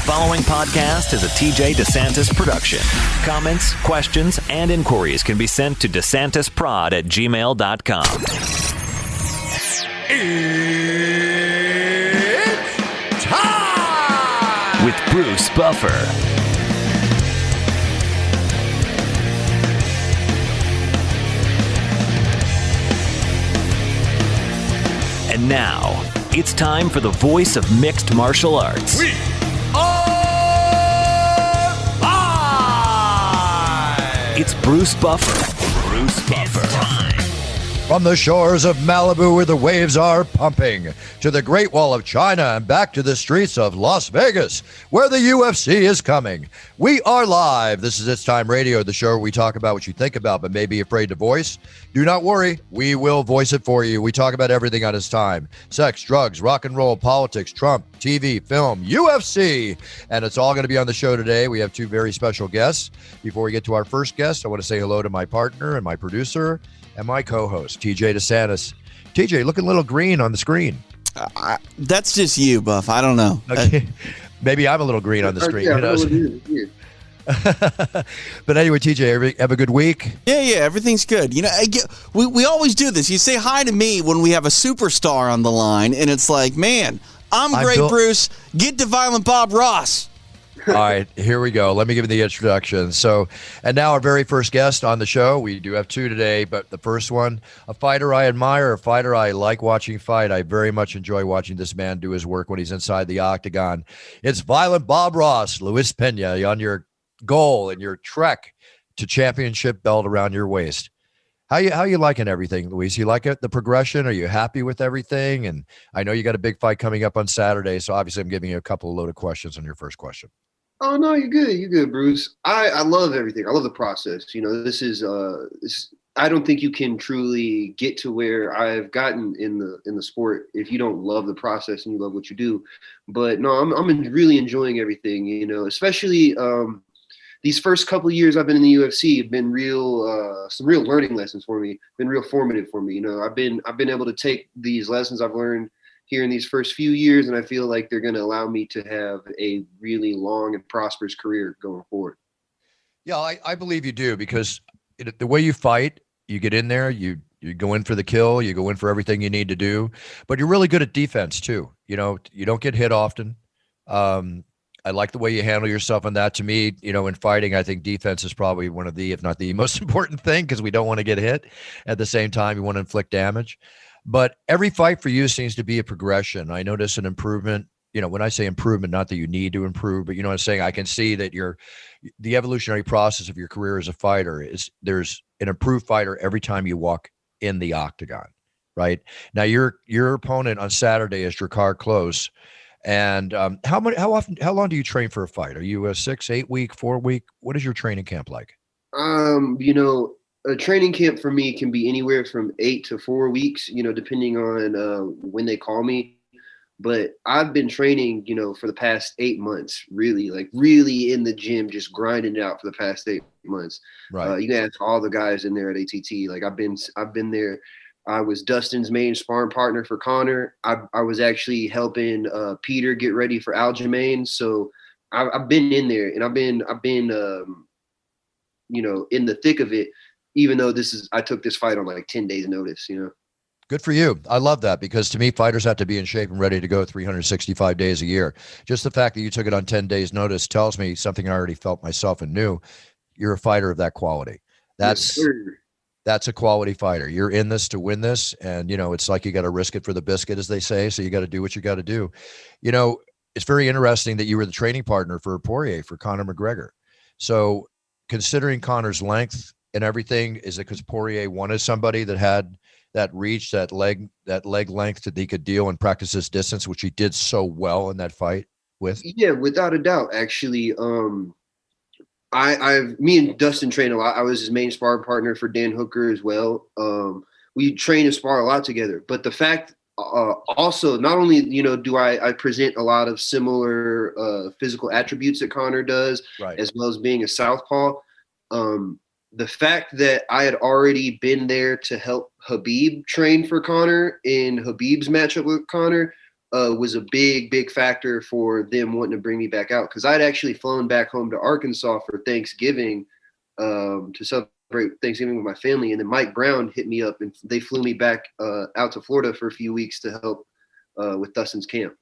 following podcast is a TJ DeSantis production. Comments, questions, and inquiries can be sent to DeSantisProd@gmail.com. It's time! With Bruce Buffer. And now, it's time for the voice of mixed martial arts. We are live! It's Bruce Buffer. Bruce Buffer. From the shores of Malibu where the waves are pumping, to the Great Wall of China and back to the streets of Las Vegas where the UFC is coming. We are live. This is It's Time Radio, the show where we talk about what you think about but may be afraid to voice. Do not worry, we will voice it for you. We talk about everything on It's Time. Sex, drugs, rock and roll, politics, Trump, TV, film, UFC. And it's all going to be on the show today. We have two very special guests. Before we get to our first guest, I want to say hello to my partner and my producer and my co-host, TJ DeSantis. TJ, looking a little green on the screen. That's just you, Buff. I don't know. Okay. Maybe I'm a little green on the screen. Yeah, Who knows? But anyway, TJ, have a good week. Yeah, everything's good. You know, we always do this. You say hi to me when we have a superstar on the line, and it's like, man, I'm great, Bruce. Get to Violent Bob Ross. All right, here we go. Let me give you the introduction. And now our very first guest on the show. We do have two today, but the first one, a fighter I admire, a fighter I like watching fight. I very much enjoy watching this man do his work when he's inside the octagon. It's Violent Bob Ross, Luis Pena, on your goal and your trek to championship belt around your waist. How you liking everything, Luis? You like it, the progression? Are you happy with everything? And I know you got a big fight coming up on Saturday, so obviously I'm giving you a couple of loaded questions on your first question. Oh no, you're good. You're good, Bruce. I love everything. I love the process. You know, this is I don't think you can truly get to where I've gotten in the sport if you don't love the process and you love what you do. But no, I'm really enjoying everything. You know, especially these first couple of years I've been in the UFC have been some real learning lessons for me. Been real formative for me. You know, I've been able to take these lessons I've learned here in these first few years, and I feel like they're going to allow me to have a really long and prosperous career going forward. Yeah, I believe you do, because the way you fight, you get in there, you go in for the kill, you go in for everything you need to do, but you're really good at defense too. You know, you don't get hit often. I like the way you handle yourself on that. To me, you know, in fighting, I think defense is probably one of the, if not the most important thing, because we don't want to get hit. At the same time, you want to inflict damage. But every fight for you seems to be a progression. I notice an improvement. You know, when I say improvement, not that you need to improve, but you know what I'm saying? I can see that the evolutionary process of your career as a fighter there's an improved fighter every time you walk in the octagon, right? Now your opponent on Saturday is Drakkar Klose. And how long do you train for a fight? Are you a 6, 8 week, 4 week? What is your training camp like? You know, a training camp for me can be anywhere from 8 to 4 weeks, you know, depending on when they call me. But I've been training, you know, for the past 8 months, really in the gym, just grinding it out for the past 8 months. Right. You can ask all the guys in there at ATT. Like I've been there. I was Dustin's main sparring partner for Conor. I was actually helping Peter get ready for Aljamain. So I've been in there, and I've been you know, in the thick of it. Even though I took this fight on like 10 days notice, you know. Good for you. I love that, because to me, fighters have to be in shape and ready to go 365 days a year. Just the fact that you took it on 10 days notice tells me something I already felt myself and knew. You're a fighter of that quality. That's a quality fighter. You're in this to win this. And, you know, it's like you got to risk it for the biscuit, as they say. So you got to do what you got to do. You know, it's very interesting that you were the training partner for Poirier, for Conor McGregor. So considering Conor's length and everything, is it because Poirier wanted somebody that had that reach, that leg length that he could deal and practice his distance, which he did so well in that fight with? Yeah, without a doubt. Actually, me and Dustin trained a lot. I was his main sparring partner for Dan Hooker as well. We train and spar a lot together. But the fact also, not only, you know, do I present a lot of similar physical attributes that Conor does, right, as well as being a southpaw. The fact that I had already been there to help Khabib train for Conor in Khabib's matchup with Conor was a big factor for them wanting to bring me back out, because I'd actually flown back home to Arkansas for Thanksgiving to celebrate Thanksgiving with my family, and then Mike Brown hit me up and they flew me back out to Florida for a few weeks to help with Dustin's camp.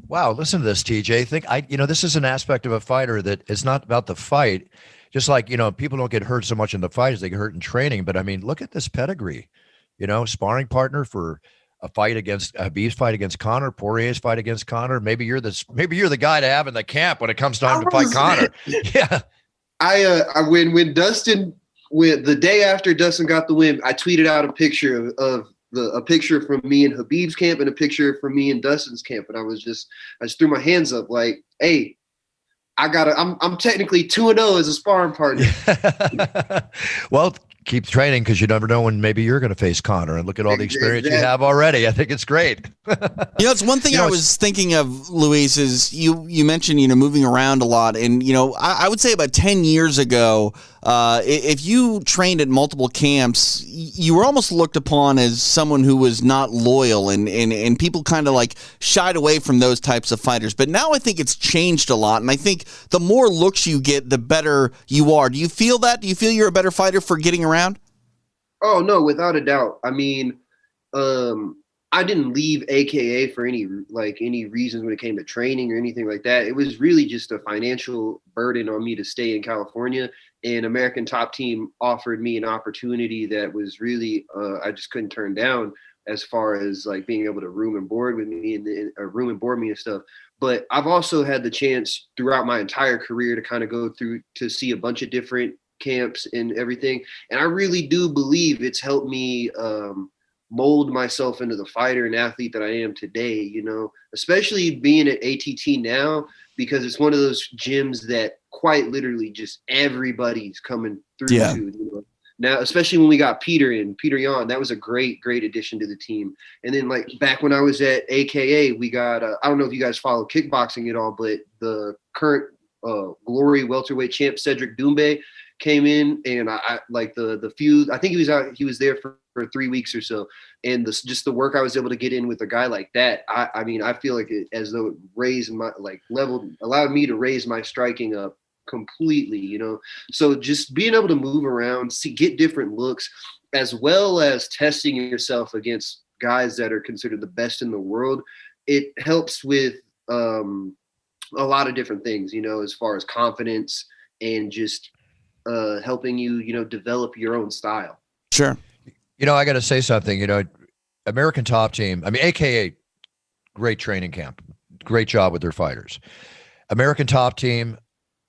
Wow, listen to this, TJ. This is an aspect of a fighter that it's not about the fight. Just like, people don't get hurt so much in the fight as they get hurt in training. But I mean, look at this pedigree, sparring partner for a fight against Habib's fight against Conor, Poirier's fight against Conor. Maybe you're the guy to have in the camp when it comes time to fight Conor. Yeah. When Dustin, the day after Dustin got the win, I tweeted out a picture of a picture from me in Habib's camp and a picture from me in Dustin's camp. And I just threw my hands up like, hey, I'm technically 2-0 as a sparring partner. Well, keep training, because you never know when maybe you're going to face Conor, and look at all the experience you have already. I think it's great. It's one thing I was thinking of, Luis, is you mentioned, moving around a lot. And, I would say about 10 years ago, if you trained at multiple camps, you were almost looked upon as someone who was not loyal, and people kind of like shied away from those types of fighters. But now I think it's changed a lot. And I think the more looks you get, the better you are. Do you feel that? Do you feel you're a better fighter for getting around? Oh, no, without a doubt. I mean, I didn't leave AKA for any reasons when it came to training or anything like that. It was really just a financial burden on me to stay in California, and American Top Team offered me an opportunity that was really, I just couldn't turn down, as far as like being able to room and board with me and room and board me and stuff. But I've also had the chance throughout my entire career to kind of go through to see a bunch of different camps and everything. And I really do believe it's helped me mold myself into the fighter and athlete that I am today, especially being at ATT now, because it's one of those gyms that quite literally just everybody's coming through to, Now, especially when we got Peter Yan, that was a great addition to the team. And then like back when I was at AKA, we got, I don't know if you guys follow kickboxing at all, but the current Glory welterweight champ, Cedric Doumbé, came in, and I like the few, I think he was there for 3 weeks or so. And just the work I was able to get in with a guy like that, I mean, I feel like it, as though it raised my allowed me to raise my striking up completely, So just being able to move around, get different looks, as well as testing yourself against guys that are considered the best in the world, it helps with a lot of different things, as far as confidence and just helping you, develop your own style. Sure. I got to say something, American Top Team, I mean, AKA, great training camp, great job with their fighters. American Top Team,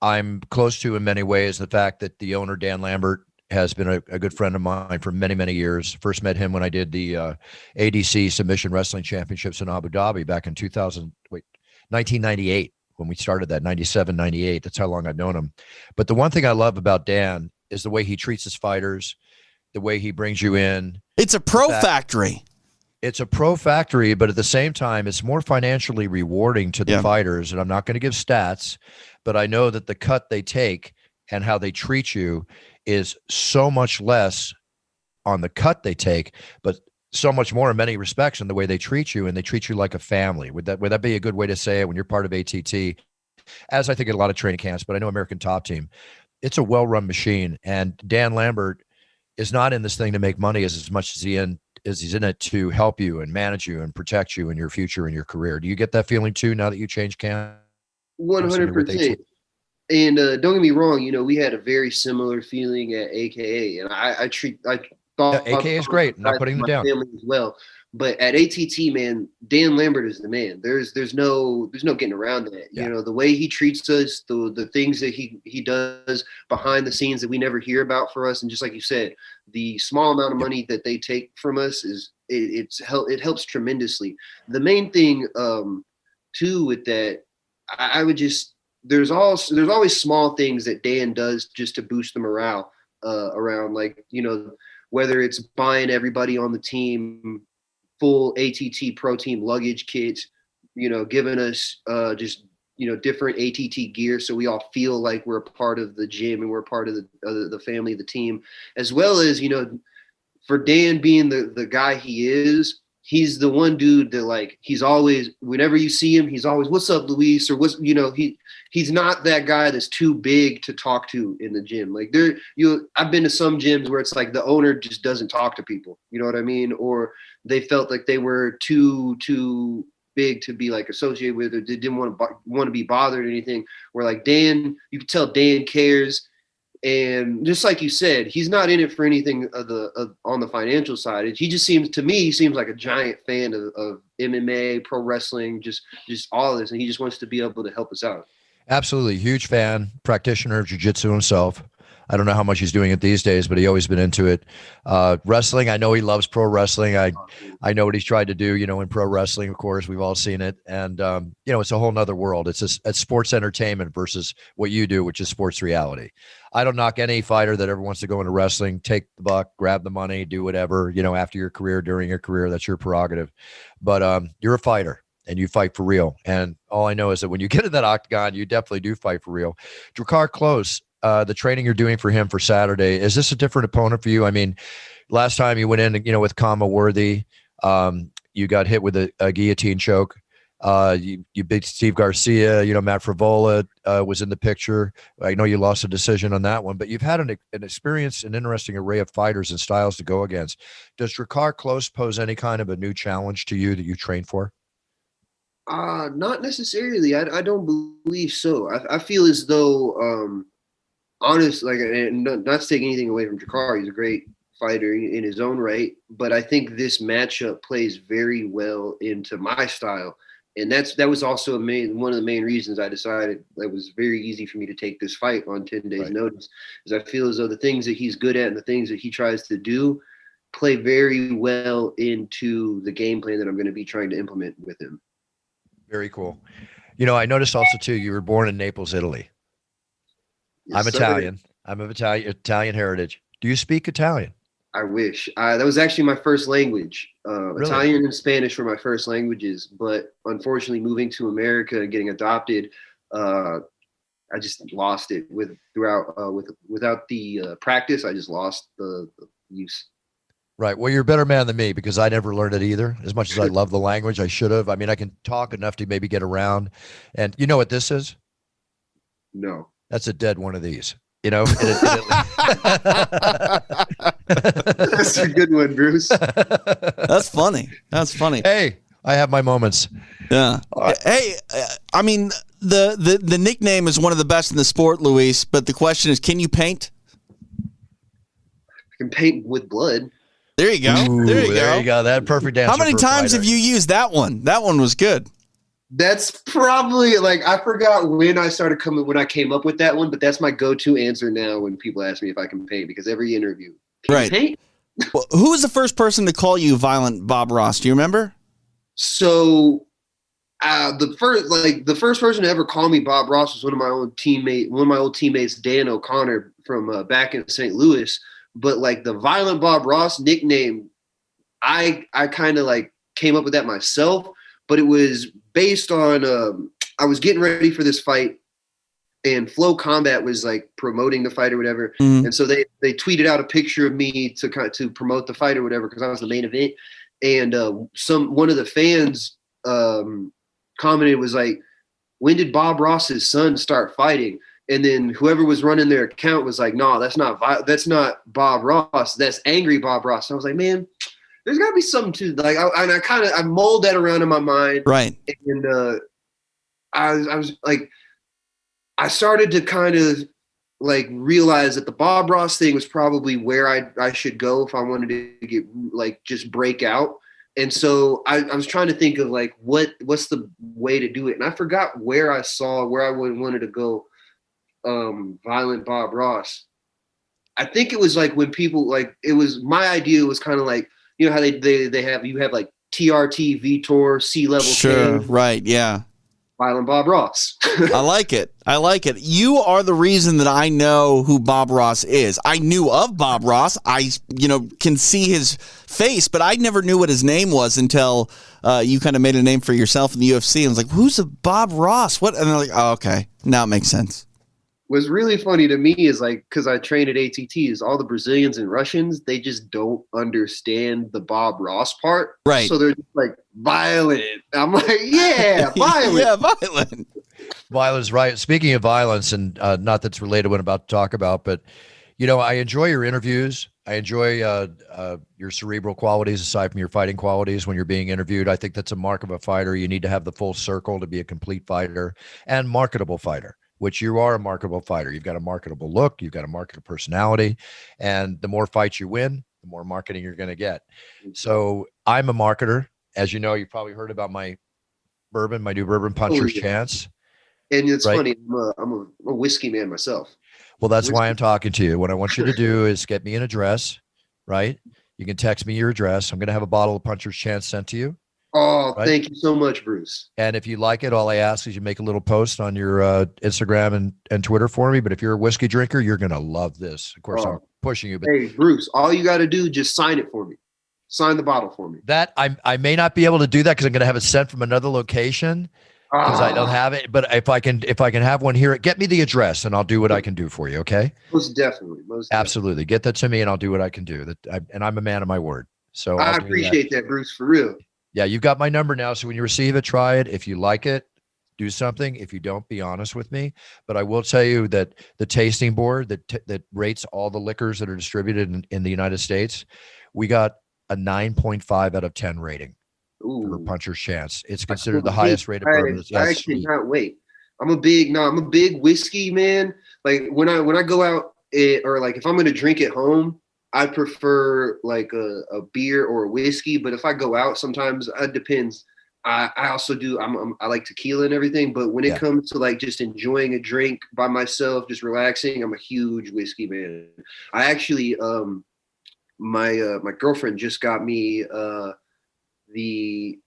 I'm close to in many ways. The fact that the owner, Dan Lambert, has been a good friend of mine for many, many years. First met him when I did the ADC Submission Wrestling Championships in Abu Dhabi back in 1998. When we started that, 97, 98. That's how long I've known him. But the one thing I love about Dan is the way he treats his fighters, the way he brings you in. It's a pro factory. It's a pro factory, but at the same time, it's more financially rewarding to the fighters. And I'm not going to give stats, but I know that the cut they take and how they treat you is so much less on the cut they take, but so much more in many respects in the way they treat you, and they treat you like a family. Would that be a good way to say it when you're part of ATT? As I think at a lot of training camps, but I know American Top Team, it's a well-run machine. And Dan Lambert is not in this thing to make money as much as he's in it to help you and manage you and protect you in your future and your career. Do you get that feeling too now that you changed camp? 100%. And don't get me wrong, we had a very similar feeling at AKA, and I thought AKA is great. I'm not putting them down as well. But at ATT, man, Dan Lambert is the man. There's no getting around that. Yeah. The way he treats us, the things that he does behind the scenes that we never hear about for us, and just like you said, the small amount of money that they take from us it helps tremendously. The main thing too with that, I would just there's always small things that Dan does just to boost the morale around, like, whether it's buying everybody on the team full ATT Pro Team luggage kits, giving us just different ATT gear, so we all feel like we're a part of the gym and we're part of the family of the team, as well as for Dan being the guy he is, he's the one dude that like he's always, whenever you see him, he's always, what's up, Luis? Or what's, he's not that guy that's too big to talk to in the gym. Like I've been to some gyms where it's like the owner just doesn't talk to people. You know what I mean? Or they felt like they were too big to be like associated with, or they didn't want to be bothered or anything. Where like Dan, you could tell Dan cares. And just like you said, he's not in it for anything on the financial side. He just seems like a giant fan of MMA, pro wrestling, just all of this. And he just wants to be able to help us out. Absolutely. Huge fan, practitioner of jiu-jitsu himself. I don't know how much he's doing it these days, but he's always been into it. Wrestling, I know he loves pro wrestling. I know what he's tried to do, in pro wrestling, of course, we've all seen it. And, it's a whole nother world. It's sports entertainment versus what you do, which is sports reality. I don't knock any fighter that ever wants to go into wrestling, take the buck, grab the money, do whatever, after your career, during your career, that's your prerogative. But you're a fighter. And you fight for real. And all I know is that when you get in that octagon, you definitely do fight for real. Drakkar Klose, the training you're doing for him for Saturday, is this a different opponent for you? I mean, last time you went in, with Kama Worthy, you got hit with a guillotine choke. You beat Steve Garcia, Matt Frivola was in the picture. I know you lost a decision on that one, but you've had an experience, an interesting array of fighters and styles to go against. Does Drakkar Klose pose any kind of a new challenge to you that you train for? Not necessarily. I don't believe so. I feel as though, and not to take anything away from Drakkar, he's a great fighter in his own right, but I think this matchup plays very well into my style. And that was also one of the main reasons I decided it was very easy for me to take this fight on 10 days notice, is I feel as though the things that he's good at and the things that he tries to do play very well into the game plan that I'm going to be trying to implement with him. Very cool. I noticed also too, you were born in Naples, Italy. Yes, I'm Italian. I'm of Italian heritage. Do you speak Italian? I wish. That was actually my first language. Really? Italian and Spanish were my first languages, but unfortunately moving to America and getting adopted, I just lost it without the practice. I just lost the use. Right. Well, you're a better man than me because I never learned it either. As much as I love the language, I should have. I mean, I can talk enough to maybe get around. And you know what this is? No. That's a dead one of these. That's a good one, Bruce. That's funny. Hey, I have my moments. Yeah. Hey, I mean, the nickname is one of the best in the sport, Luis. But the question is, can you paint? I can paint with blood. There you go. Ooh, there you go. That perfect answer. How many times have you used that one? That one was good. That's probably I forgot when I came up with that one, but that's my go-to answer now when people ask me if I can paint, because every interview, can you paint? Well, who was the first person to call you Violent Bob Ross? Do you remember? So the first person to ever call me Bob Ross was one of my old teammates, Dan O'Connor from back in St. Louis. But the Violent Bob Ross nickname, I kind of came up with that myself, but it was based on I was getting ready for this fight, and Flow Combat was promoting the fight or whatever, and so they tweeted out a picture of me to promote the fight or whatever, because I was the main event, and one of the fans commented, was when did Bob Ross's son start fighting? And then whoever was running their account was like, no, that's not Bob Ross. That's Angry Bob Ross. And I was like, man, there's got to be something to I mold that around in my mind. Right. And I started to kind of realize that the Bob Ross thing was probably where I should go if I wanted to get just break out. And so I was trying to think of what's the way to do it. And I forgot where I wanted to go. Violent Bob Ross. I think it was when people it was my idea was kind of how they have TRT, Vitor, C-level. Sure, right, yeah. Violent Bob Ross. I like it. You are the reason that I know who Bob Ross is. I knew of Bob Ross. I can see his face, but I never knew what his name was until you kind of made a name for yourself in the UFC. And I was like, who's a Bob Ross? What? And they're like, oh, okay, now it makes sense. What's really funny to me is like, because I train at ATTs, all the Brazilians and Russians, they just don't understand the Bob Ross part. Right. So they're just like, violent. I'm like, yeah, violent. Yeah, violent. Violence, right. Speaking of violence, and not that's related to what I'm about to talk about, but, you know, I enjoy your interviews. I enjoy your cerebral qualities aside from your fighting qualities when you're being interviewed. I think that's a mark of a fighter. You need to have the full circle to be a complete fighter and marketable fighter, which you are a marketable fighter. You've got a marketable look. You've got a marketable personality. And the more fights you win, the more marketing you're going to get. So I'm a marketer. As you know, you've probably heard about my new bourbon, Puncher's Chance. And it's funny, I'm a whiskey man myself. Well, that's why I'm talking to you. What I want you to do is get me an address, right? You can text me your address. I'm going to have a bottle of Puncher's Chance sent to you. Oh, right? Thank you so much, Bruce. And if you like it, all I ask is you make a little post on your Instagram and Twitter for me. But if you're a whiskey drinker, you're going to love this. Of course, I'm pushing you. But hey, Bruce, all you got to do, just sign it for me. Sign the bottle for me. That I may not be able to do that because I'm going to have it sent from another location because I don't have it. But if I can have one here, get me the address and I'll do what I can do for you. Okay. Most definitely. Absolutely. Get that to me and I'll do what I can do. And I'm a man of my word. So I appreciate that, Bruce, for real. Yeah, you've got my number now. So when you receive it, try it. If you like it, do something. If you don't, be honest with me. But I will tell you that the tasting board that rates all the liquors that are distributed in the United States, we got a 9.5 out of 10 rating for Puncher's Chance. It's considered the highest rated bourbon. I cannot wait. I'm a big whiskey man. Like when I go out or like if I'm going to drink at home, I prefer like a beer or a whiskey, but if I go out, sometimes it depends. I also do. I like tequila and everything, but when it comes to like just enjoying a drink by myself, just relaxing, I'm a huge whiskey man. I actually, my girlfriend just got me the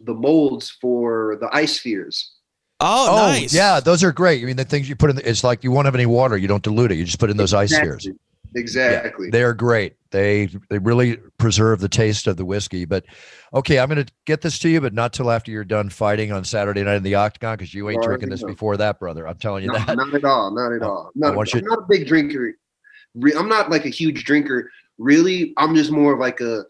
molds for the ice spheres. Oh, nice. Yeah, those are great. I mean, the things you put in, it's like you won't have any water. You don't dilute it. You just put in those ice spheres. Exactly. Yeah, they're great. They really preserve the taste of the whiskey. But okay, I'm going to get this to you, but not till after you're done fighting on Saturday night in the Octagon, because you ain't drinking this before that, brother. I'm telling you that. Not at all. Not at all. I'm not a big drinker. I'm not like a huge drinker. Really, I'm just more of like a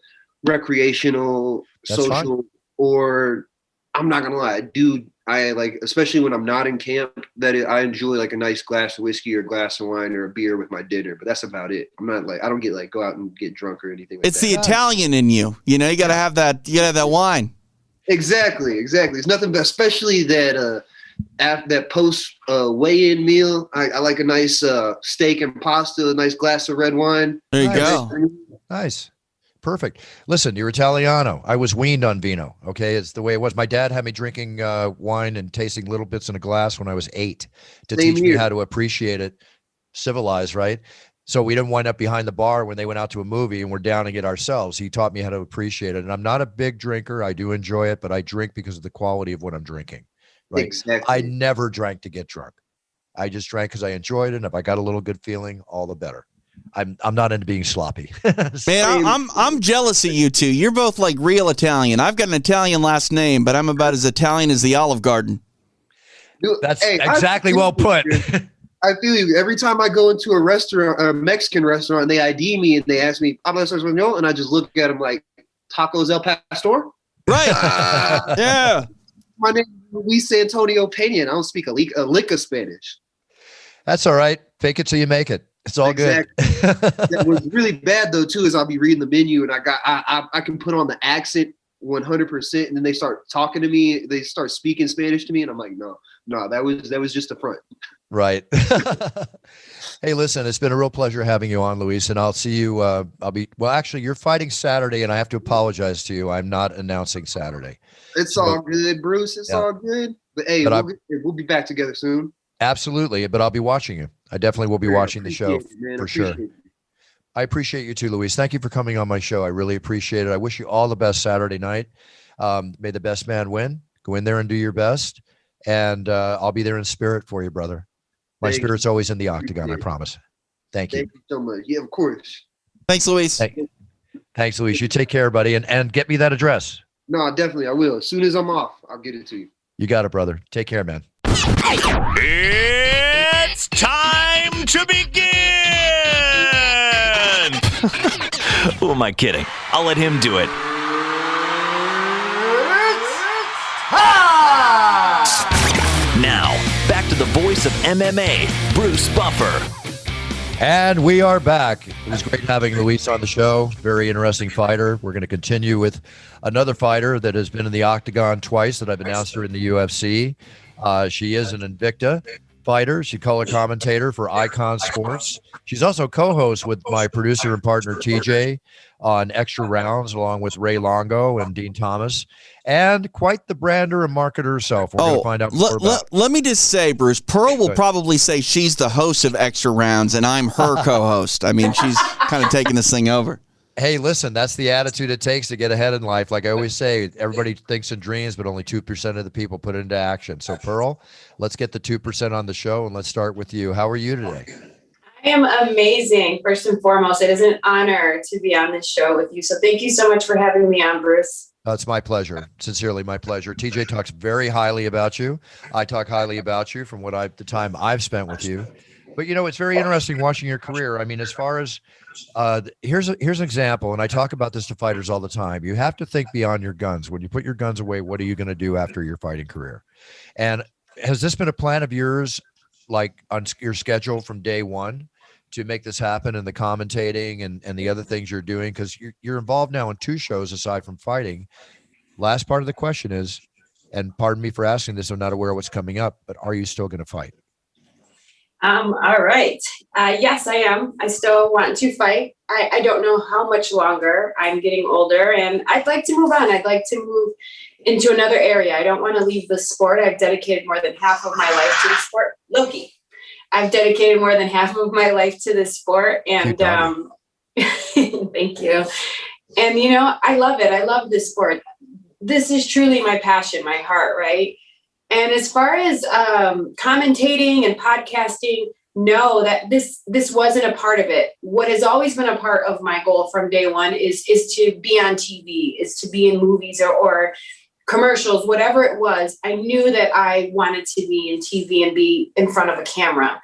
recreational, social, or I'm not gonna lie, dude. I like, especially when I'm not in camp, I enjoy like a nice glass of whiskey or a glass of wine or a beer with my dinner, but that's about it. I'm not like, I don't get like go out and get drunk or anything like it's that. It's the Italian in you. You know, you got to have that. You got to have that wine. Exactly. It's nothing but, especially that after that post weigh-in meal, I like a nice steak and pasta, a nice glass of red wine. There you go. Nice. Perfect. Listen, you're Italiano. I was weaned on vino. Okay. It's the way it was. My dad had me drinking wine and tasting little bits in a glass when I was 8 to teach me how to appreciate it, civilized, right? So we didn't wind up behind the bar when they went out to a movie and we're downing it ourselves. He taught me how to appreciate it. And I'm not a big drinker. I do enjoy it, but I drink because of the quality of what I'm drinking. Right. Exactly. I never drank to get drunk. I just drank because I enjoyed it. And if I got a little good feeling, all the better. I'm not into being sloppy. Man, I'm jealous of you two. You're both like real Italian. I've got an Italian last name, but I'm about as Italian as the Olive Garden. That's exactly well put. I feel you. Every time I go into a restaurant, a Mexican restaurant, and they ID me and they ask me, "Hablas español?" and I just look at them like, "Tacos El Pastor?" Right. Yeah. My name is Luis Antonio Pena, and I don't speak a lick of Spanish. That's all right. Fake it till you make it. It's all good. What's really bad though too is I'll be reading the menu and I can put on the accent 100%, and then they start talking to me. They start speaking Spanish to me, and I'm like, no, that was just a front. Right. Hey, listen, it's been a real pleasure having you on, Luis, and I'll see you. Actually, you're fighting Saturday, and I have to apologize to you. I'm not announcing Saturday. It's all good, Bruce. It's all good. But hey, we'll be back together soon. Absolutely, but I'll be watching you. I definitely will be watching the show for sure. I appreciate you too, Luis. Thank you for coming on my show. I really appreciate it. I wish you all the best Saturday night. May the best man win. Go in there and do your best. And I'll be there in spirit for you, brother. My spirit's always in the octagon, I promise. Thank you. Thank you so much. Yeah, of course. Thanks, Luis. Thanks, Luis. You take care, buddy. And get me that address. No, definitely. I will. As soon as I'm off, I'll get it to you. You got it, brother. Take care, man. It's to begin. Who am I kidding? I'll let him do it. Now, back to the voice of MMA, Bruce Buffer. And we are back. It was great having Luis on the show. Very interesting fighter. We're going to continue with another fighter that has been in the octagon twice that I've announced her in the UFC. She is an Invicta fighter. She's color commentator for Icon Sports. She's also co-host with my producer and partner TJ on Extra Rounds, along with Ray Longo and Dean Thomas, and quite the brander and marketer herself. We're going to find out more about. Let me just say, Bruce, Pearl will probably say she's the host of Extra Rounds, and I'm her co-host. I mean, she's kind of taking this thing over. Hey, listen, that's the attitude it takes to get ahead in life. Like I always say, everybody thinks in dreams, but only 2% of the people put it into action. So, Pearl, let's get the 2% on the show, and let's start with you. How are you today? I am amazing. First and foremost, it is an honor to be on this show with you. So thank you so much for having me on, Bruce. It's my pleasure. Sincerely, my pleasure. TJ talks very highly about you. I talk highly about you from the time I've spent with you. But, you know, it's very interesting watching your career. I mean, as far as here's an example, and I talk about this to fighters all the time. You have to think beyond your guns. When you put your guns away, what are you going to do after your fighting career? And has this been a plan of yours, like on your schedule from day one, to make this happen, and the commentating and the other things you're doing? Because you're involved now in 2 shows aside from fighting. Last part of the question is, and pardon me for asking this, I'm not aware of what's coming up, but are you still going to fight? All right. Yes, I am. I still want to fight. I don't know how much longer. I'm getting older, and I'd like to move on. I'd like to move into another area. I don't want to leave the sport. I've dedicated more than half of my life to the sport. Loki. I've dedicated more than half of my life to this sport, and thank you. And, you know, I love it. I love this sport. This is truly my passion, my heart, right? And as far as commentating and podcasting, no, that this wasn't a part of it. What has always been a part of my goal from day one is to be on TV, is to be in movies or commercials, whatever it was. I knew that I wanted to be in TV and be in front of a camera.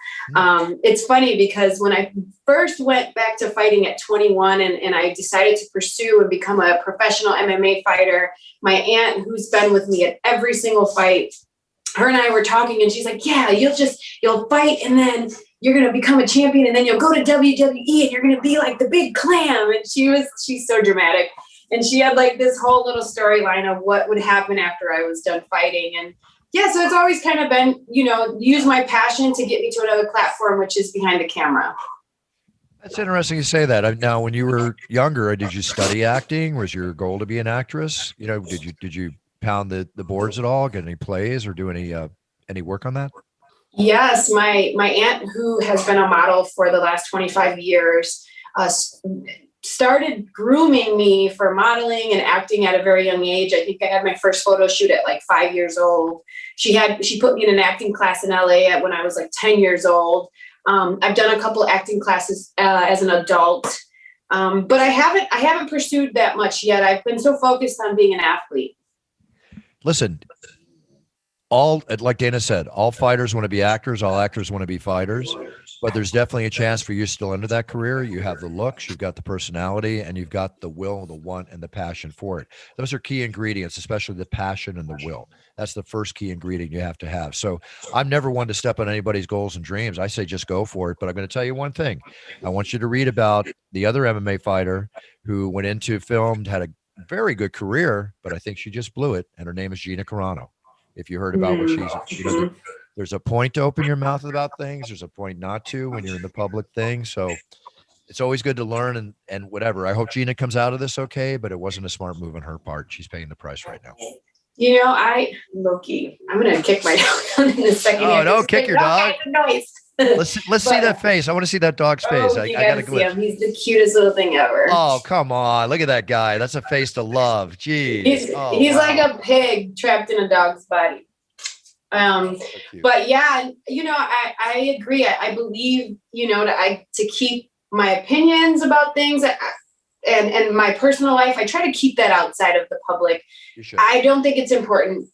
It's funny because when I first went back to fighting at 21 and I decided to pursue and become a professional MMA fighter, my aunt, who's been with me at every single fight, her and I were talking, and she's like, yeah, you'll fight, and then you're going to become a champion, and then you'll go to WWE, and you're going to be like the big clam. And she's so dramatic. And she had like this whole little storyline of what would happen after I was done fighting. And yeah, so it's always kind of been, you know, use my passion to get me to another platform, which is behind the camera. That's interesting you say that. Now, when you were younger, did you study acting? Was your goal to be an actress? You know, did you pound the boards at all, get any plays or do any work on that? Yes, my aunt, who has been a model for the last 25 years, started grooming me for modeling and acting at a very young age. I think I had my first photo shoot at like 5 years old. She put me in an acting class in LA when I was like 10 years old. I've done a couple acting classes as an adult, but I haven't pursued that much yet. I've been so focused on being an athlete. Listen, like Dana said, all fighters want to be actors. All actors want to be fighters. But there's definitely a chance for you still into that career. You have the looks, you've got the personality, and you've got the will, the want, and the passion for it. Those are key ingredients, especially the passion and the will. That's the first key ingredient you have to have. So I'm never one to step on anybody's goals and dreams. I say just go for it. But I'm going to tell you one thing. I want you to read about the other MMA fighter who went into film, had a very good career, but I think she just blew it. And her name is Gina Carano. If you heard about what she's, there's a point to open your mouth about things. There's a point not to when you're in the public thing. So it's always good to learn and whatever. I hope Gina comes out of this okay, but it wasn't a smart move on her part. She's paying the price right now. You know, Loki, I'm going to kick my dog in a second. Oh, don't kick your dog. Noise. Let's see that face. I want to see that dog's face. I got to see him. He's the cutest little thing ever. Oh, come on. Look at that guy. That's a face to love. Jeez. He's like a pig trapped in a dog's body. But yeah, you know, I agree. I believe, you know, to keep my opinions about things. and my personal life, I try to keep that outside of the public. I don't think it's important,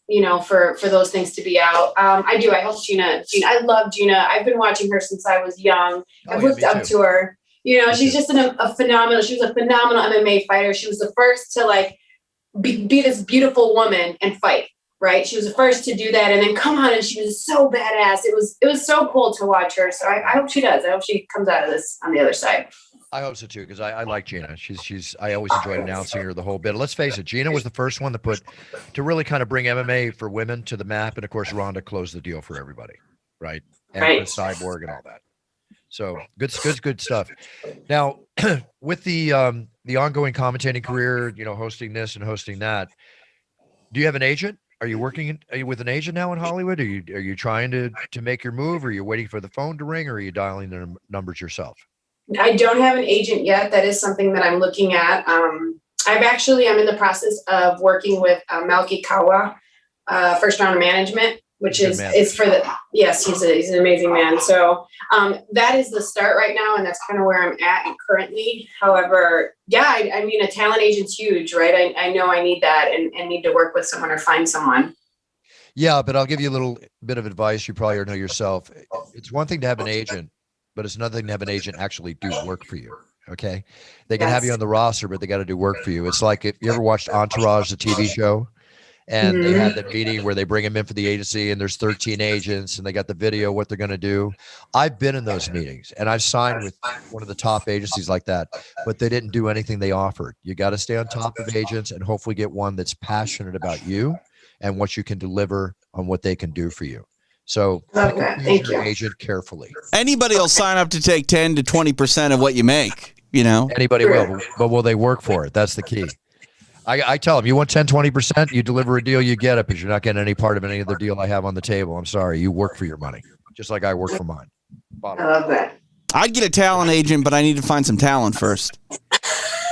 for those things to be out. I do. I help Gina. I love Gina. I've been watching her since I was young. I've looked up to her. She's just a phenomenal. She was a phenomenal MMA fighter. She was the first to be this beautiful woman and fight. Right. She was the first to do that. And then come on. And she was so badass. It was so cool to watch her. So I hope she does. I hope she comes out of this on the other side. I hope so too, because I like Gina. I always enjoyed announcing her the whole bit. Let's face it, Gina was the first one to really kind of bring MMA for women to the map. And of course, Ronda closed the deal for everybody. Right. And right. Cyborg and all that. So good stuff. Now with the ongoing commentating career, hosting this and hosting that, do you have an agent? Are you with an agent now in Hollywood? Are you trying to make your move? Or are you waiting for the phone to ring? Or are you dialing the numbers yourself? I don't have an agent yet. That is something that I'm looking at. I'm in the process of working with Malki Kawa, First Round Management, which is for yes, he's an amazing man. So that is the start right now. And that's kind of where I'm at currently. However, I mean, a talent agent's huge, right? I know I need that and need to work with someone or find someone. Yeah, but I'll give you a little bit of advice. You probably already know yourself. It's one thing to have an agent, but it's another thing to have an agent actually do work for you. Okay. They can have you on the roster, but they got to do work for you. It's like if you ever watched Entourage, the TV show, and they had the meeting where they bring them in for the agency and there's 13 agents and they got the video, what they're going to do. I've been in those meetings and I've signed with one of the top agencies like that, but they didn't do anything they offered. You got to stay on top of agents and hopefully get one that's passionate about you and what you can deliver on what they can do for you. So choose your agent carefully. Anybody will sign up to take 10 to 20% of what you make, Anybody will, but will they work for it? That's the key. I tell them, you want 10, 20%, you deliver a deal, you get it, because you're not getting any part of any other deal I have on the table. I'm sorry. You work for your money, just like I work for mine. I love that. I'd get a talent agent, but I need to find some talent first.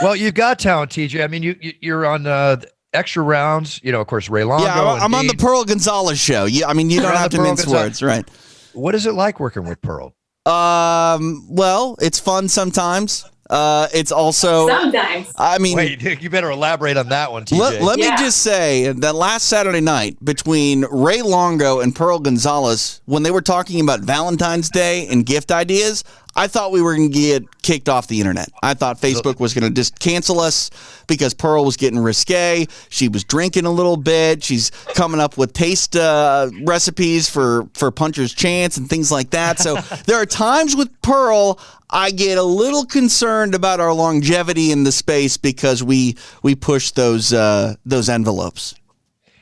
Well, you've got talent, TJ. I mean, you're on extra rounds, of course, Ray Longo. Yeah, I'm on the Pearl Gonzalez show. I mean, you don't have to mince words, right? What is it like working with Pearl? Well, it's fun sometimes. It's also sometimes. I mean, wait, you better elaborate on that one, TJ. Let me just say that last Saturday night between Ray Longo and Pearl Gonzalez, when they were talking about Valentine's Day and gift ideas, I thought we were going to get kicked off the internet. I thought Facebook was going to just cancel us because Pearl was getting risque. She was drinking a little bit. She's coming up with taste recipes for Puncher's Chance and things like that. So there are times with Pearl I get a little concerned about our longevity in the space because we push those envelopes.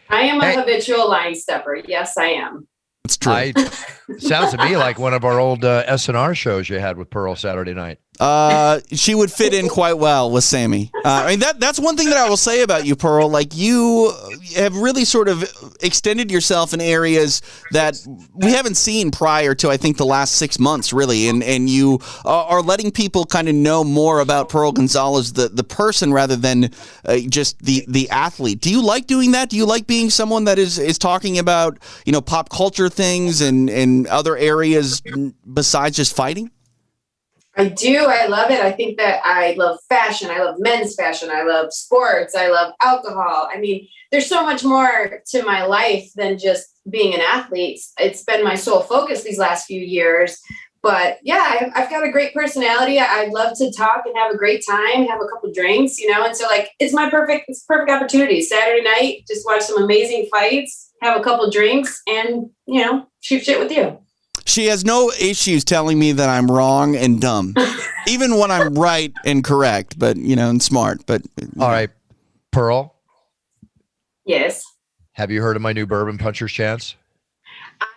I am a habitual line stepper. Yes, I am. It's true. Sounds to me like one of our old SNR shows you had with Pearl Saturday night. She would fit in quite well with Sammy. I mean, that's one thing that I will say about you, Pearl. Like, you have really sort of extended yourself in areas that we haven't seen prior to, I think, the last 6 months, really. And you are letting people kind of know more about Pearl Gonzalez, the person, rather than just the athlete. Do you like doing that? Do you like being someone that is talking about, pop culture things and other areas besides just fighting? I do. I love it. I think that I love fashion. I love men's fashion. I love sports. I love alcohol. I mean, there's so much more to my life than just being an athlete. It's been my sole focus these last few years. But yeah, I've got a great personality. I'd love to talk and have a great time, have a couple drinks, and so it's perfect opportunity. Saturday night, just watch some amazing fights, have a couple drinks, and, shoot shit with you. She has no issues telling me that I'm wrong and dumb, even when I'm right and correct, but, and smart. But all right, Pearl. Yes. Have you heard of my new bourbon, Puncher's Chance?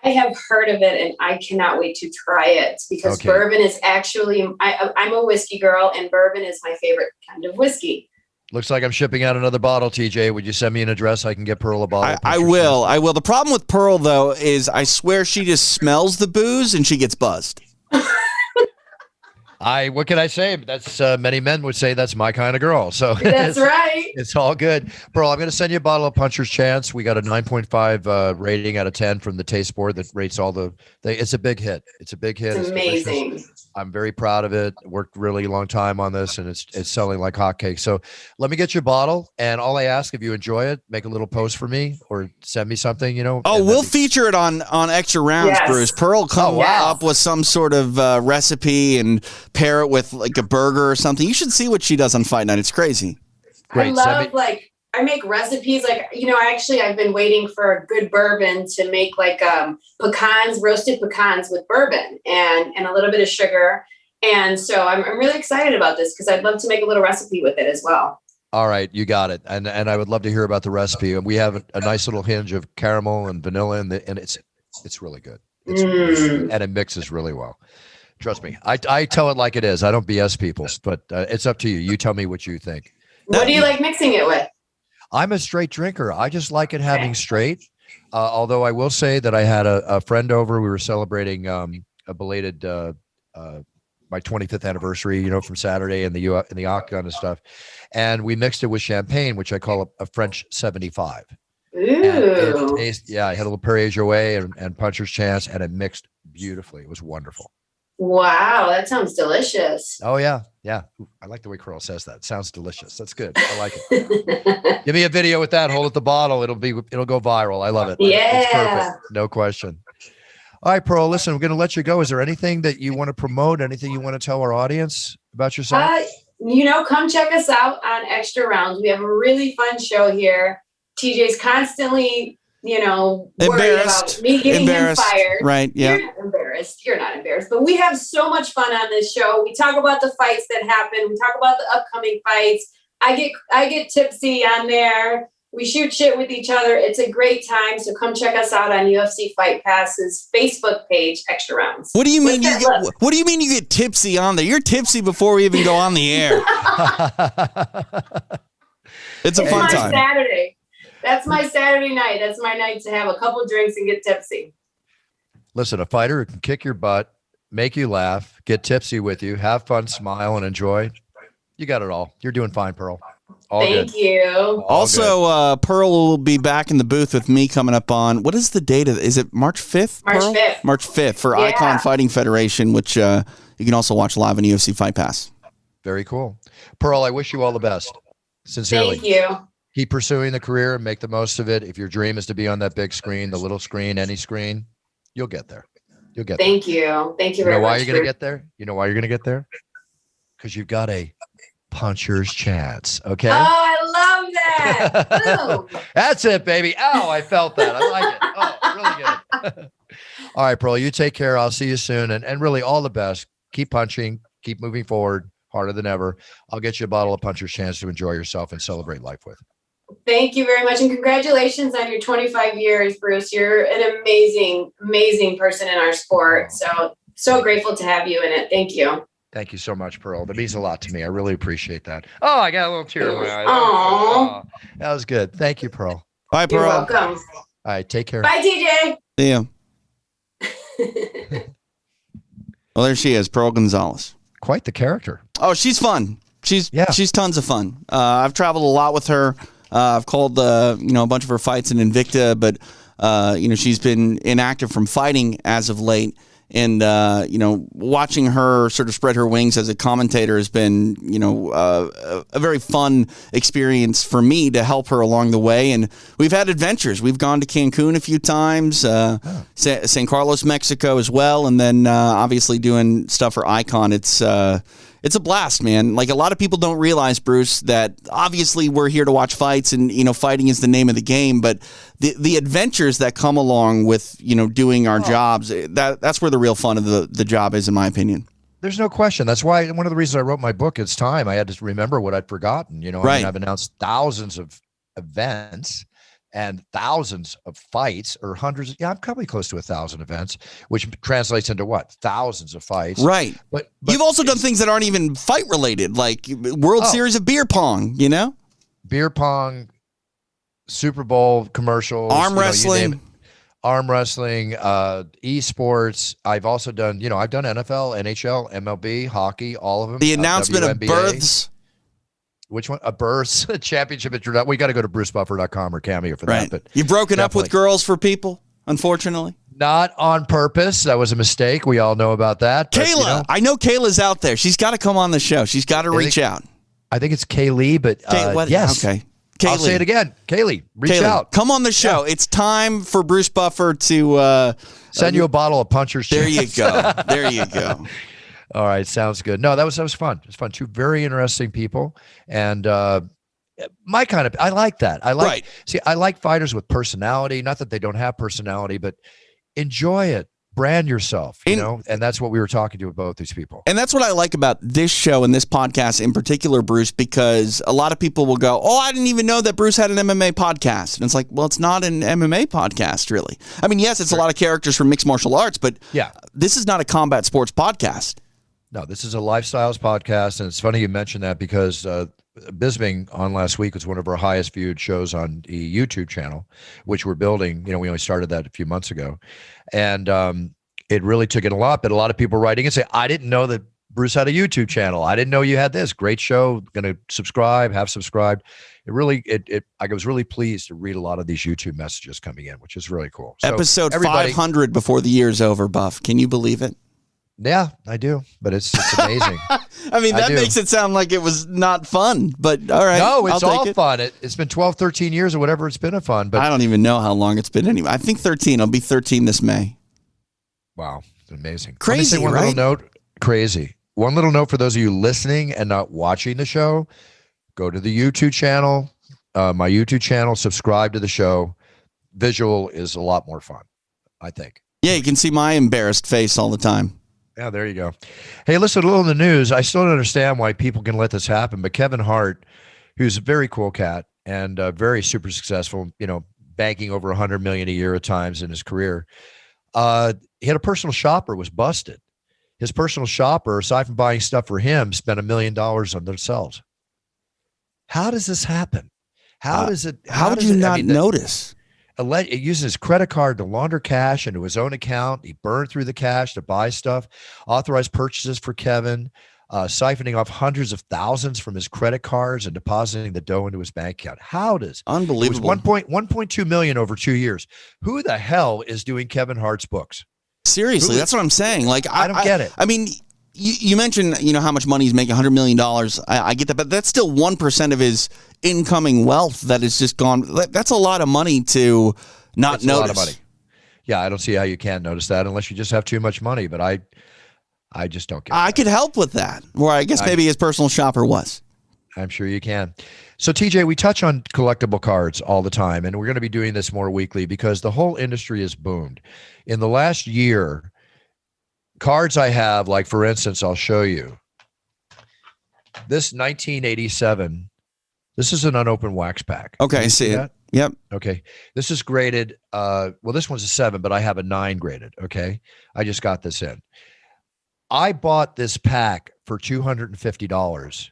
I have heard of it, and I cannot wait to try it because bourbon is actually, I'm a whiskey girl, and bourbon is my favorite kind of whiskey. Looks like I'm shipping out another bottle, TJ. Would you send me an address? I can get Pearl a bottle. I will. The problem with Pearl, though, is I swear she just smells the booze and she gets buzzed. What can I say? That's many men would say that's my kind of girl. So That's right. It's all good. Pearl, I'm going to send you a bottle of Puncher's Chance. We got a 9.5 rating out of 10 from the taste board that rates all the it's a big hit. It's a big hit. It's amazing. Delicious. I'm very proud of it. Worked really long time on this, and it's selling like hotcakes. So let me get you a bottle, and all I ask, if you enjoy it, make a little post for me or send me something, Oh, we'll feature it on Extra Rounds, Yes. Bruce. Pearl come up with some sort of recipe and pair it with like a burger or something. You should see what she does on Fight Night. It's crazy. Great. I love I make recipes I've been waiting for a good bourbon to make roasted pecans with bourbon and a little bit of sugar. And so I'm really excited about this because I'd love to make a little recipe with it as well. All right, you got it. And I would love to hear about the recipe. And we have a nice little hinge of caramel and vanilla and it's really good. And it mixes really well. Trust me. I tell it like it is. I don't BS people, but it's up to you. You tell me what you think. What do you like mixing it with? I'm a straight drinker. I just like it having straight. Although I will say that I had a friend over. We were celebrating a belated my 25th anniversary, from Saturday in the Octagon and stuff, and we mixed it with champagne, which I call a French 75. Ooh. I had a little Perrier Jouet and Puncher's Chance, and it mixed beautifully. It was wonderful. Wow, that sounds delicious. Oh yeah. Ooh, I like the way Carl says that. It sounds delicious. That's good. I like it. Give me a video with that. Hold at the bottle. It'll go viral. I love it. Yeah. It's perfect. No question. All right, Pearl. Listen, we're going to let you go. Is there anything that you want to promote? Anything you want to tell our audience about yourself? Come check us out on Extra Rounds. We have a really fun show here. TJ's constantly worried about me getting him fired. Right. Yeah. You're not embarrassed. You're not embarrassed. But we have so much fun on this show. We talk about the fights that happen. We talk about the upcoming fights. I get tipsy on there. We shoot shit with each other. It's a great time. So come check us out on UFC Fight Pass's Facebook page, Extra Rounds. What do you mean what do you mean you get tipsy on there? You're tipsy before we even go on the air. It's fun time. Saturday. That's my Saturday night. That's my night to have a couple drinks and get tipsy. Listen, a fighter who can kick your butt, make you laugh, get tipsy with you, have fun, smile, and enjoy. You got it all. You're doing fine, Pearl. Thank you. Also, Pearl will be back in the booth with me coming up on, what is the date of it? Is it March 5th? March 5th. March 5th for Icon Fighting Federation, which you can also watch live on UFC Fight Pass. Very cool. Pearl, I wish you all the best. Sincerely. Thank you. Keep pursuing the career and make the most of it. If your dream is to be on that big screen, the little screen, any screen, you'll get there. You'll get there. Thank you. Thank you very much. You know why you're going to get there? You know why you're going to get there? Because you've got a Puncher's Chance. Okay. Oh, I love that. That's it, baby. Oh, I felt that. I like it. Oh, really good. All right, Pearl, you take care. I'll see you soon. And really all the best. Keep punching. Keep moving forward. Harder than ever. I'll get you a bottle of Puncher's Chance to enjoy yourself and celebrate life with. Thank you very much. And congratulations on your 25 years, Bruce. You're an amazing, amazing person in our sport. So grateful to have you in it. Thank you. Thank you so much, Pearl. That means a lot to me. I really appreciate that. Oh, I got a little tear in my eye. Oh, that was good. Thank you, Pearl. Bye, Pearl. You're welcome. All right, take care. Bye, TJ. See ya. Well, there she is, Pearl Gonzalez. Quite the character. Oh, she's fun. She's tons of fun. I've traveled a lot with her. I've called a bunch of her fights in Invicta, but she's been inactive from fighting as of late. And watching her sort of spread her wings as a commentator has been a very fun experience for me to help her along the way. And we've had adventures. We've gone to Cancun a few times, San Carlos, Mexico as well, and then obviously doing stuff for Icon. It's a blast, man. Like, a lot of people don't realize, Bruce, that obviously we're here to watch fights and, fighting is the name of the game. But the adventures that come along with, doing our jobs, that's where the real fun of the job is, in my opinion. There's no question. That's why one of the reasons I wrote my book, It's Time, I had to remember what I'd forgotten. Right. I've announced thousands of events and thousands of fights, or hundreds. I'm probably close to 1,000 events, which translates into what? Thousands of fights. Right. But you've also done things that aren't even fight related, like World Series of beer pong, Beer pong, Super Bowl commercials, arm wrestling. arm wrestling, esports. I've also done, I've done NFL, NHL, MLB, hockey, all of them. The announcement of WNBA. births. Which one? A births championship introduction. We got to go to brucebuffer.com or Cameo for that. But you've broken up with girls for people, unfortunately. Not on purpose. That was a mistake. We all know about that. But, Kayla, I know Kayla's out there. She's got to come on the show. She's got to reach out. I think it's Kaylee, but yes. Okay. Kaylee. I'll say it again. Kaylee, reach out. Come on the show. Yeah. It's time for Bruce Buffer to send you a bottle of Puncher's. There you go. There you go. All right, sounds good. No, that was fun. It was fun. Two very interesting people, and my kind of. I like that. I like fighters with personality. Not that they don't have personality, but enjoy it. Brand yourself, and that's what we were talking to with both these people. And that's what I like about this show and this podcast in particular, Bruce, because a lot of people will go, "Oh, I didn't even know that Bruce had an MMA podcast." And it's like, well, it's not an MMA podcast, really. I mean, yes, it's a lot of characters from mixed martial arts, but this is not a combat sports podcast. No, this is a lifestyles podcast, and it's funny you mentioned that because Bisbing on last week was one of our highest viewed shows on the YouTube channel, which we're building. We only started that a few months ago, and it really took it a lot. But a lot of people writing and say, "I didn't know that Bruce had a YouTube channel. I didn't know you had this great show. Going to subscribe, have subscribed." It really, I was really pleased to read a lot of these YouTube messages coming in, which is really cool. So Episode 500 before the year's over, Buff. Can you believe it? Yeah, I do, but it's amazing. I mean, that makes it sound like it was not fun, but all right. No, it's all fun. It's been 12, 13 years or whatever it's been fun. But I don't even know how long it's been anyway. I think 13. I'll be 13 this May. Wow, it's amazing. Crazy, one little note. Crazy. One little note for those of you listening and not watching the show, go to the YouTube channel, my YouTube channel, subscribe to the show. Visual is a lot more fun, I think. Yeah, you can see my embarrassed face all the time. Yeah, there you go. Hey, listen, a little in the news. I still don't understand why people can let this happen, but Kevin Hart, who's a very cool cat and very super successful, banking over $100 million a year at times in his career, he had a personal shopper was busted. His personal shopper, aside from buying stuff for him, spent $1 million on themselves. How does this happen? How does it? How did you not notice? It uses his credit card to launder cash into his own account. He burned through the cash to buy stuff, authorized purchases for Kevin, siphoning off hundreds of thousands from his credit cards and depositing the dough into his bank account. How does unbelievable? It was 1.2 million over 2 years. Who the hell is doing Kevin Hart's books? Seriously, that's what I'm saying. Like I don't get it. I mean, you mentioned how much money he's making, $100 million. I get that, but that's still 1% of his incoming wealth that is just gone. That's a lot of money to not notice. A lot of money. Yeah, I don't see how you can't notice that unless you just have too much money. But I just don't get. I could help with that. Or I guess maybe his personal shopper was. I'm sure you can. So TJ, we touch on collectible cards all the time, and we're going to be doing this more weekly because the whole industry has boomed. In the last year, cards I have, like for instance, I'll show you this 1987. This is an unopened wax pack. Okay, I see it. Yep. Okay, this is graded. Well, this one's a 7, but I have a 9 graded. Okay, I just got this in. I bought this pack for $250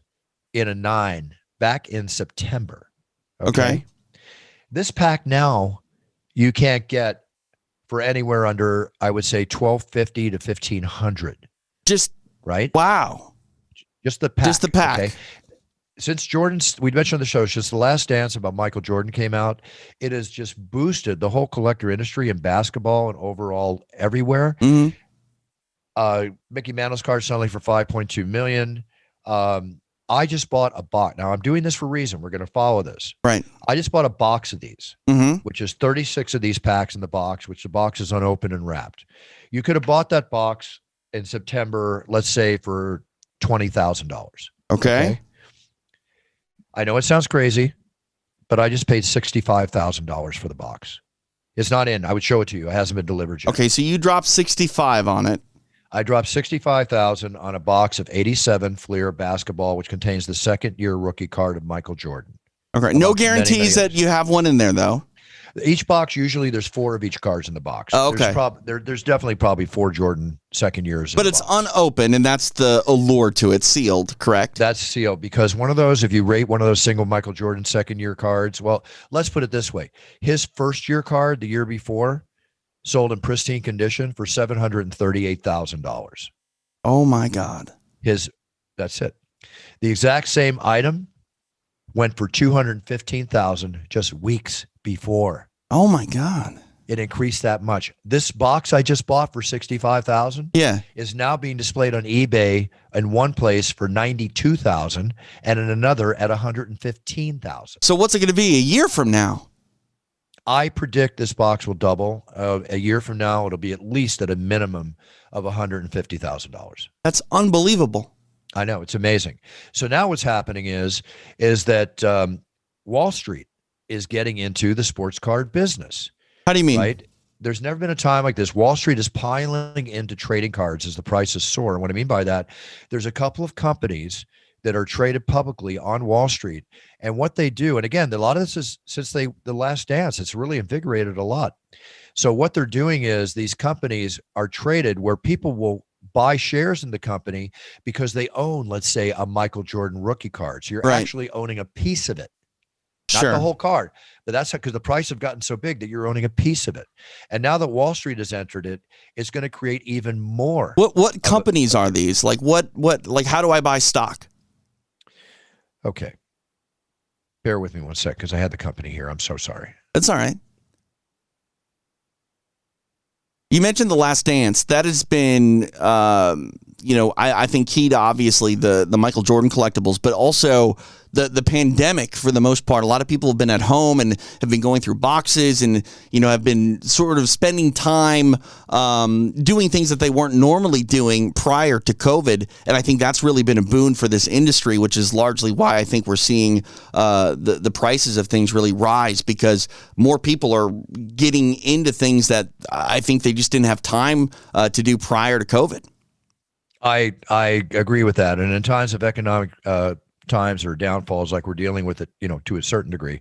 in a 9 back in September. Okay. This pack now you can't get for anywhere under, I would say, $1,250 to $1,500. Just right. Wow. Just the pack. Just the pack. Okay? Since we mentioned on the show, since The Last Dance about Michael Jordan came out, it has just boosted the whole collector industry in basketball and overall everywhere. Mm-hmm. Mickey Mantle's card selling for $5.2 million. I just bought a box. Now I'm doing this for a reason. We're going to follow this. Right. I just bought a box of these, which is 36 of these packs in the box, which the box is unopened and wrapped. You could have bought that box in September, let's say for $20,000. Okay. I know it sounds crazy, but I just paid $65,000 for the box. It's not in. I would show it to you. It hasn't been delivered yet. Okay, so you dropped 65 on it. I dropped $65,000 on a box of 87 Fleer basketball, which contains the second-year rookie card of Michael Jordan. Okay, no guarantees that you have one in there, though. Each box, usually there's 4 of each cards in the box. Oh, okay. There's definitely probably 4 Jordan second years. But it's unopened, and that's the allure to it. Sealed, correct? That's sealed because one of those, if you rate one of those single Michael Jordan second year cards, well, let's put it this way. His first year card the year before sold in pristine condition for $738,000. Oh my God. That's it. The exact same item went for $215,000 just weeks before. Oh my God. It increased that much. This box I just bought for $65,000 is now being displayed on eBay in one place for $92,000 and in another at $115,000. So what's it going to be a year from now? I predict this box will double. A year from now, it'll be at least at a minimum of $150,000. That's unbelievable. I know, it's amazing. So now what's happening is that Wall Street is getting into the sports card business. How do you mean? Right? There's never been a time like this. Wall Street is piling into trading cards as the prices soar. And what I mean by that, there's a couple of companies that are traded publicly on Wall Street. And what they do, and again, a lot of this is since The Last Dance, it's really invigorated a lot. So what they're doing is these companies are traded where people will buy shares in the company because they own, let's say, a Michael Jordan rookie card. So you're actually owning a piece of it. Not the whole card, but that's because the price have gotten so big that you're owning a piece of it. And now that Wall Street has entered it, it's going to create even more. What companies are these? Like like how do I buy stock? Okay. Bear with me one sec because I had the company here. I'm so sorry. That's all right. You mentioned The Last Dance. That has been, I think key to obviously the Michael Jordan collectibles, but also the pandemic for the most part. A lot of people have been at home and have been going through boxes and, have been sort of spending time doing things that they weren't normally doing prior to COVID. And I think that's really been a boon for this industry, which is largely why I think we're seeing the prices of things really rise, because more people are getting into things that I think they just didn't have time to do prior to COVID. I agree with that. And in times of economic times or downfalls like we're dealing with it, to a certain degree,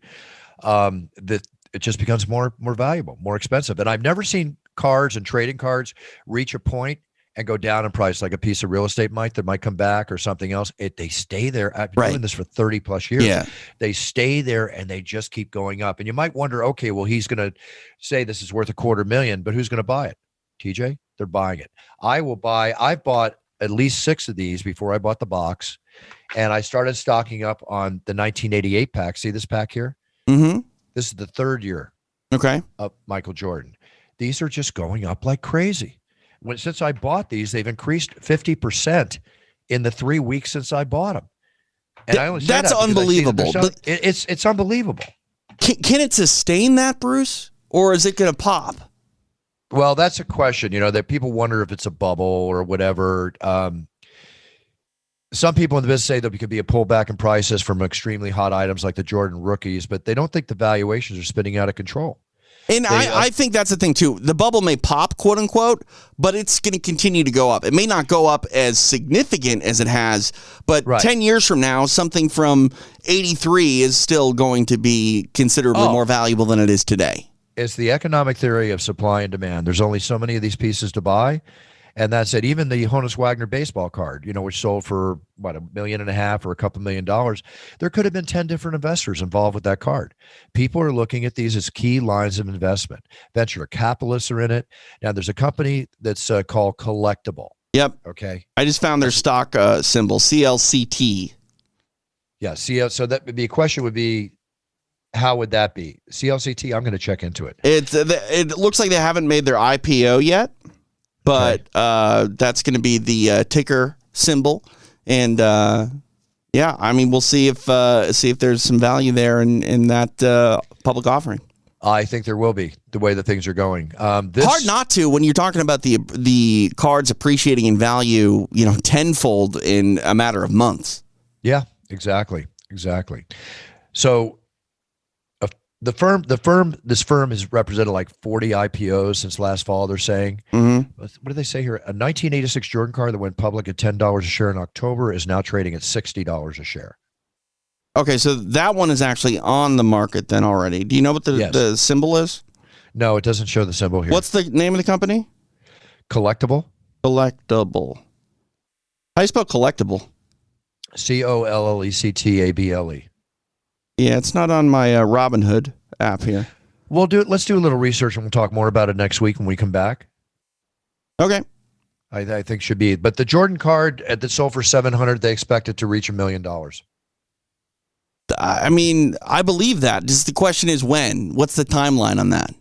that it just becomes more valuable, more expensive. And I've never seen cards and trading cards reach a point and go down in price like a piece of real estate that might come back or something else. They stay there. I've been doing this for 30 plus years. Yeah. They stay there and they just keep going up. And you might wonder, okay, well, he's going to say this is worth $250,000, but who's going to buy it? TJ, they're buying it. I've bought at least 6 of these before I bought the box. And I started stocking up on the 1988 pack. See this pack here? Mm-hmm. This is the 3rd year of Michael Jordan. These are just going up like crazy. Since I bought these, they've increased 50% in the 3 weeks since I bought them. And I only say that's unbelievable. It's unbelievable. Can it sustain that, Bruce? Or is it going to pop? Well, that's a question, that people wonder if it's a bubble or whatever. Some people in the business say there could be a pullback in prices from extremely hot items like the Jordan rookies, but they don't think the valuations are spinning out of control. And I think that's the thing, too. The bubble may pop, quote unquote, but it's going to continue to go up. It may not go up as significant as it has, but 10 years from now, something from 83 is still going to be considerably more valuable than it is today. It's the economic theory of supply and demand. There's only so many of these pieces to buy. And that's it. Even the Honus Wagner baseball card, which sold for $1.5 million or a couple $1 million. There could have been 10 different investors involved with that card. People are looking at these as key lines of investment. Venture capitalists are in it. Now, there's a company that's called Collectible. Yep. Okay. I just found their stock symbol, CLCT. Yeah. So that would be a question would be, how would that be? CLCT, I'm going to check into it. It looks like they haven't made their IPO yet. But that's going to be the ticker symbol, and we'll see if there's some value there in that public offering. I think there will be, the way that things are going. Hard not to when you're talking about the cards appreciating in value, tenfold in a matter of months. Yeah, exactly. So. This firm has represented like 40 IPOs since last fall, they're saying. Mm-hmm. What do they say here? A 1986 Jordan card that went public at $10 a share in October is now trading at $60 a share. Okay, so that one is actually on the market then already. Do you know what the symbol is? No, it doesn't show the symbol here. What's the name of the company? Collectible. Collectible. How do you spell collectible? COLLECTABLE. Yeah, it's not on my Robinhood app here. Let's do a little research, and we'll talk more about it next week when we come back. Okay. I think should be. But the Jordan card that sold for $700, they expect it to reach $1 million. I mean, I believe that. Just the question is when. What's the timeline on that?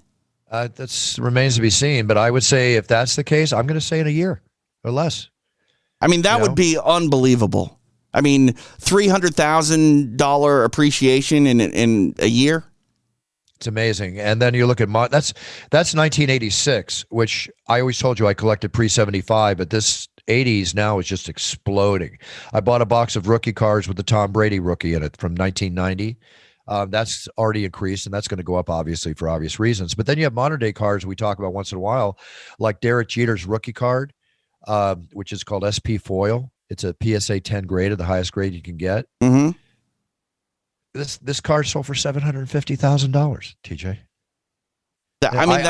That remains to be seen. But I would say if that's the case, I'm going to say in a year or less. I mean, that would be unbelievable. I mean, $300,000 appreciation in a year. It's amazing. And then you look at that's 1986, which I always told you I collected pre-75, but this 80s now is just exploding. I bought a box of rookie cards with the Tom Brady rookie in it from 1990. That's already increased, and that's going to go up, obviously, for obvious reasons. But then you have modern day cards we talk about once in a while, like Derek Jeter's rookie card, which is called SP Foil. It's a PSA 10 grade, the highest grade you can get. Mm-hmm. This card sold for $750,000, TJ. I mean,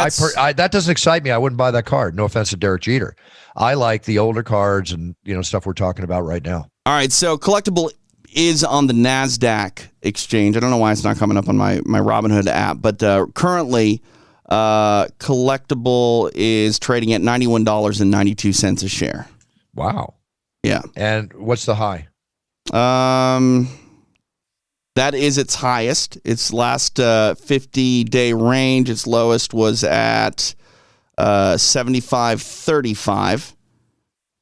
that doesn't excite me. I wouldn't buy that card. No offense to Derek Jeter. I like the older cards and stuff we're talking about right now. All right, so Collectible is on the NASDAQ exchange. I don't know why it's not coming up on my Robinhood app, but currently Collectible is trading at $91.92 a share. Wow. Yeah. And what's the high? That is its highest. Its last 50-day range, its lowest was at 75.35.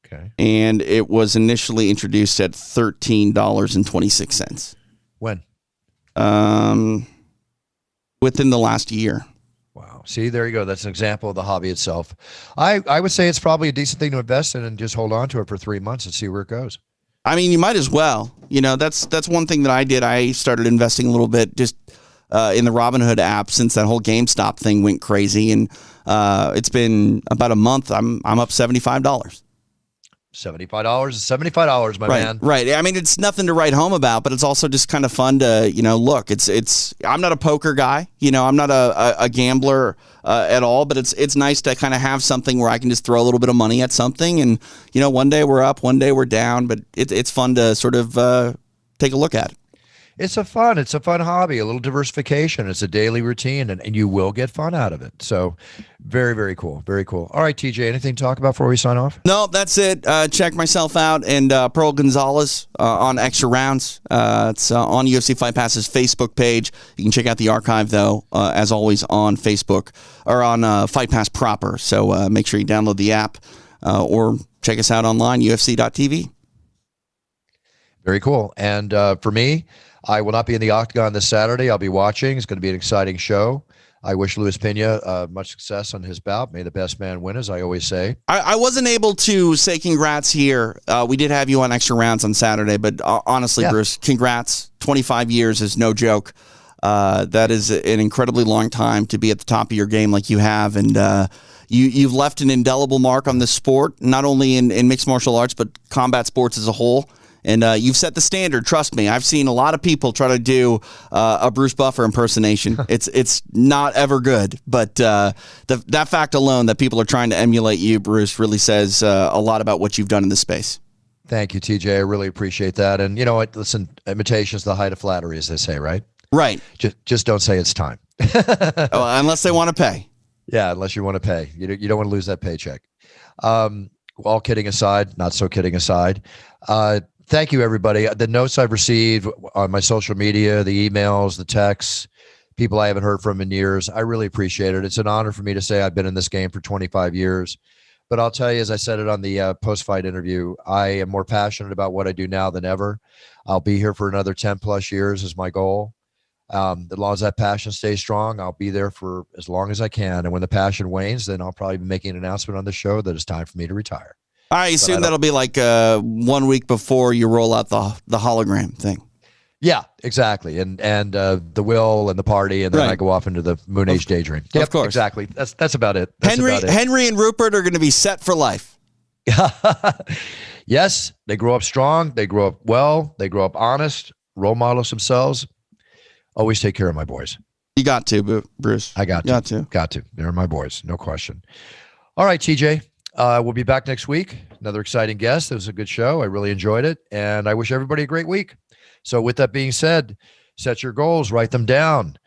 Okay. And it was initially introduced at $13.26. When? Within the last year. Wow. See, there you go. That's an example of the hobby itself. I would say it's probably a decent thing to invest in and just hold on to it for 3 months and see where it goes. I mean, you might as well. That's one thing that I did. I started investing a little bit just in the Robinhood app since that whole GameStop thing went crazy, and it's been about a month. I'm up $75. $75 is $75, my man. Right. I mean, it's nothing to write home about, but it's also just kind of fun to, look, it's, I'm not a poker guy, I'm not a gambler at all, but it's nice to kind of have something where I can just throw a little bit of money at something. And, one day we're up, one day we're down, but it's fun to sort of take a look at it. It's a fun hobby, a little diversification. It's a daily routine, and you will get fun out of it. So very, very cool. Very cool. All right, TJ, anything to talk about before we sign off? No, that's it. Check myself out and Pearl Gonzalez on Extra Rounds. It's on UFC Fight Pass's Facebook page. You can check out the archive, though, as always, on Facebook or on Fight Pass proper. So make sure you download the app or check us out online, UFC.tv. Very cool. And for me, I will not be in the Octagon this Saturday. I'll be watching. It's going to be an exciting show. I wish Luis Pena much success on his bout. May the best man win, as I always say. I wasn't able to say congrats here. We did have you on Extra Rounds on Saturday, but honestly, Bruce, congrats. 25 years is no joke. That is an incredibly long time to be at the top of your game like you have. And you've left an indelible mark on this sport, not only in mixed martial arts, but combat sports as a whole. And you've set the standard. Trust me. I've seen a lot of people try to do a Bruce Buffer impersonation. It's not ever good. But that fact alone, that people are trying to emulate you, Bruce, really says a lot about what you've done in this space. Thank you, TJ. I really appreciate that. And you know what? Listen, imitation is the height of flattery, as they say, right? Right. Just don't say it's time. Unless they want to pay. Yeah, unless you want to pay. You don't want to lose that paycheck. All kidding aside, not so kidding aside. Thank you, everybody. The notes I've received on my social media, the emails, the texts, people I haven't heard from in years, I really appreciate it. It's an honor for me to say I've been in this game for 25 years. But I'll tell you, as I said it on the post-fight interview, I am more passionate about what I do now than ever. I'll be here for another 10 plus years is my goal. As long as that passion stays strong, I'll be there for as long as I can. And when the passion wanes, then I'll probably be making an announcement on the show that it's time for me to retire. I assume that'll be like 1 week before you roll out the hologram thing. Yeah, exactly. And the will and the party, and then I go off into the Moon Age daydream. Yep, of course. Exactly. That's about it. Henry and Rupert are going to be set for life. Yes, they grow up strong. They grow up well. They grow up honest, role models themselves. Always take care of my boys. You got to, Bruce. I got to. Got to. They're my boys. No question. All right, TJ. We'll be back next week. Another exciting guest. It was a good show. I really enjoyed it. And I wish everybody a great week. So with that being said, set your goals, write them down,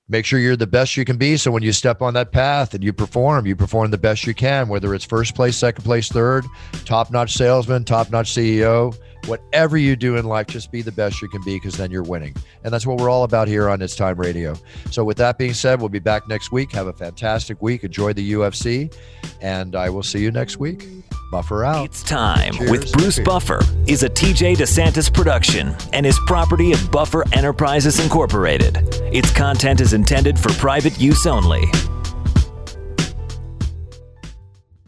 make sure you're the best you can be. So when you step on that path and you perform the best you can, whether it's first place, second place, third, top-notch salesman, top-notch CEO, whatever you do in life, just be the best you can be, because then you're winning. And that's what we're all about here on It's Time Radio. So with that being said, we'll be back next week. Have a fantastic week. Enjoy the UFC. And I will see you next week. Buffer out. It's Time Cheers. with Bruce Buffer is a TJ DeSantis production and is property of Buffer Enterprises Incorporated. Its content is intended for private use only.